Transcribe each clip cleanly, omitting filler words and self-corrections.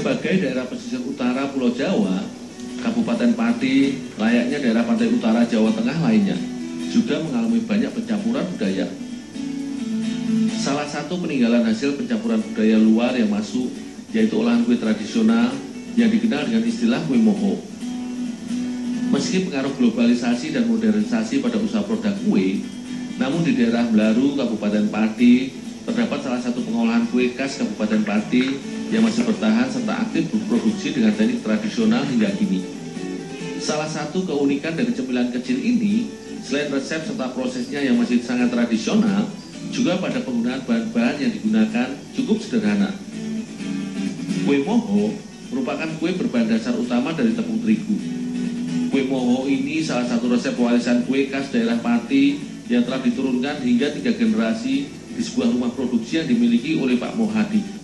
Sebagai daerah pesisir utara Pulau Jawa, Kabupaten Pati, layaknya daerah pantai utara Jawa Tengah lainnya, juga mengalami banyak pencampuran budaya. Salah satu peninggalan hasil pencampuran budaya luar yang masuk yaitu olahan kue tradisional yang dikenal dengan istilah kue moho. Meski pengaruh globalisasi dan modernisasi pada usaha produk kue, namun di daerah Melaru, Kabupaten Pati, terdapat salah satu pengolahan kue khas Kabupaten Pati yang masih bertahan serta aktif berproduksi dengan teknik tradisional hingga kini. Salah satu keunikan dari cemilan kecil ini, selain resep serta prosesnya yang masih sangat tradisional, juga pada penggunaan bahan-bahan yang digunakan cukup sederhana. Kue moho merupakan kue berbahan dasar utama dari tepung terigu. Kue moho ini salah satu resep warisan kue khas daerah Pati yang telah diturunkan hingga 3 generasi di sebuah rumah produksi yang dimiliki oleh Pak Mohadi.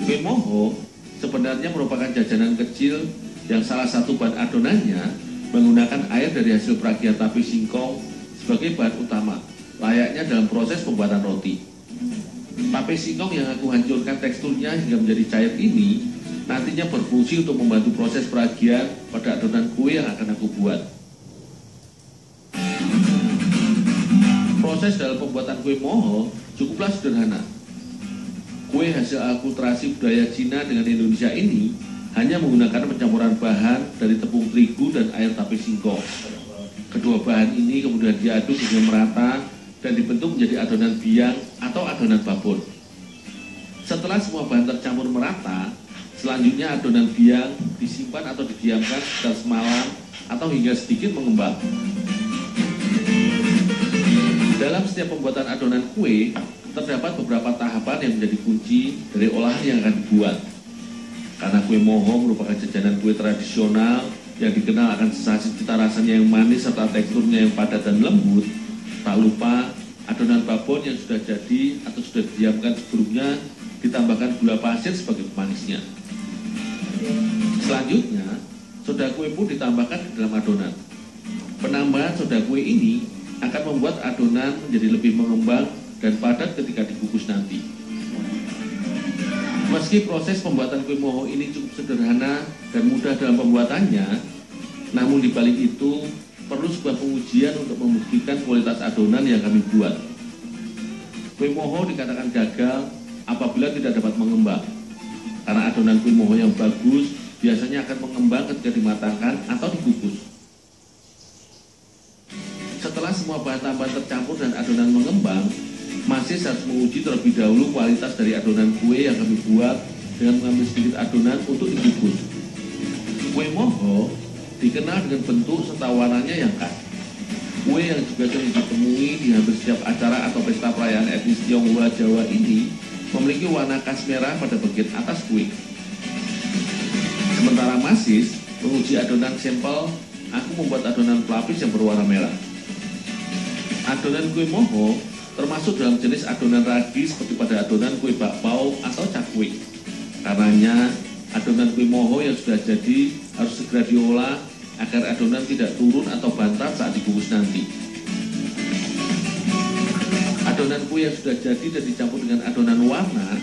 Kue moho sebenarnya merupakan jajanan kecil yang salah satu bahan adonannya menggunakan air dari hasil peragian tape singkong sebagai bahan utama, layaknya dalam proses pembuatan roti. Tape singkong yang aku hancurkan teksturnya hingga menjadi cair ini nantinya berfungsi untuk membantu proses peragian pada adonan kue yang akan aku buat. Proses dalam pembuatan kue moho cukuplah sederhana. Kue hasil akulturasi budaya Cina dengan Indonesia ini hanya menggunakan pencampuran bahan dari tepung terigu dan air tape singkong. Kedua bahan ini kemudian diaduk hingga merata dan dibentuk menjadi adonan biang atau adonan babon. Setelah semua bahan tercampur merata, selanjutnya adonan biang disimpan atau didiamkan sekitar semalam atau hingga sedikit mengembang. Dalam setiap pembuatan adonan kue, terdapat beberapa tahapan yang menjadi kunci dari olahan yang akan dibuat. Karena kue moho merupakan jajanan kue tradisional yang dikenal akan sensasi cita rasanya yang manis serta teksturnya yang padat dan lembut, tak lupa adonan babon yang sudah jadi atau sudah didiamkan sebelumnya ditambahkan gula pasir sebagai pemanisnya. Selanjutnya, soda kue pun ditambahkan di dalam adonan. Penambahan soda kue ini akan membuat adonan menjadi lebih mengembang dan padat ketika dikukus nanti. Meski proses pembuatan kue moho ini cukup sederhana dan mudah dalam pembuatannya, namun di balik itu perlu sebuah pengujian untuk membuktikan kualitas adonan yang kami buat. Kue moho dikatakan gagal apabila tidak dapat mengembang, karena adonan kue moho yang bagus biasanya akan mengembang ketika dimatangkan atau dikukus. Setelah semua bahan tambahan tercampur dan adonan mengembang, masih harus menguji terlebih dahulu kualitas dari adonan kue yang kami buat dengan mengambil sedikit adonan untuk dikukus. Kue moho dikenal dengan bentuk serta warnanya yang khas. Kue yang juga sering ditemui di hampir setiap acara atau pesta perayaan etnis Tionghoa Jawa ini memiliki warna khas merah pada bagian atas kue. Sementara Masis menguji adonan sampel, aku membuat adonan pelapis yang berwarna merah. Adonan kue moho termasuk dalam jenis adonan ragi seperti pada adonan kue bakpao atau cakwe. Karenanya, adonan kue moho yang sudah jadi harus segera diolah agar adonan tidak turun atau bantat saat dikukus nanti. Adonan kue yang sudah jadi dan dicampur dengan adonan warna,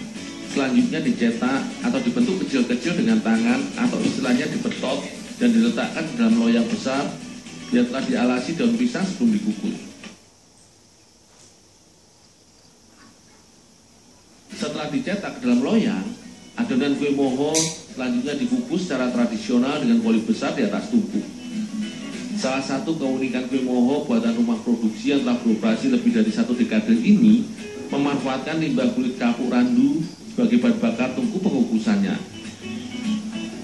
selanjutnya dicetak atau dibentuk kecil-kecil dengan tangan atau istilahnya dibetot dan diletakkan di dalam loyang besar yang telah dialasi daun pisang sebelum dikukus. Setelah dicetak ke dalam loyang, adonan kue moho selanjutnya dikukus secara tradisional dengan kuali besar di atas tungku. Salah satu keunikan kue moho buatan rumah produksi yang telah beroperasi lebih dari 1 dekade ini memanfaatkan limbah kulit kapuk randu sebagai bahan bakar tungku pengukusannya.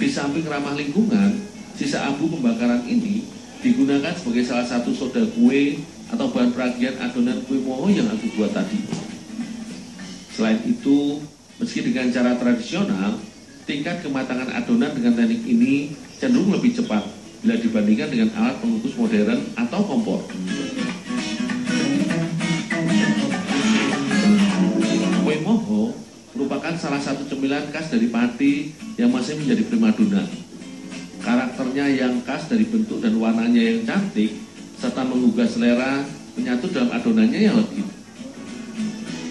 Di samping ramah lingkungan, sisa abu pembakaran ini digunakan sebagai salah satu soda kue atau bahan peragian adonan kue moho yang aku buat tadi. Selain itu, meski dengan cara tradisional, tingkat kematangan adonan dengan teknik ini cenderung lebih cepat bila dibandingkan dengan alat pengukus modern atau kompor. Kue moho merupakan salah satu cemilan khas dari Pati yang masih menjadi primadona. Karakternya yang khas dari bentuk dan warnanya yang cantik, serta menggugah selera, menyatu dalam adonannya yang legit.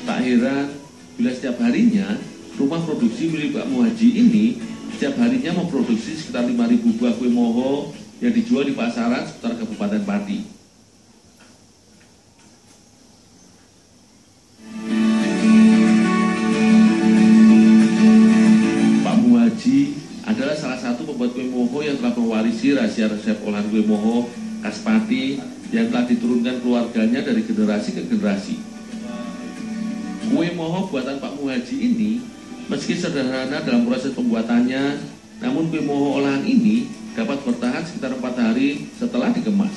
Tak heran bila setiap harinya rumah produksi milik Pak Muhaji ini setiap harinya memproduksi sekitar 5.000 buah kue moho yang dijual di pasaran seputar Kabupaten Pati. Pak Muhaji adalah salah satu pembuat kue moho yang telah mewarisi rahasia resep olahan kue moho khas Pati yang telah diturunkan keluarganya dari generasi ke generasi. Kue moho buatan Pak Muhaji ini meski sederhana dalam proses pembuatannya, namun kue moho olahan ini dapat bertahan sekitar 4 hari setelah dikemas.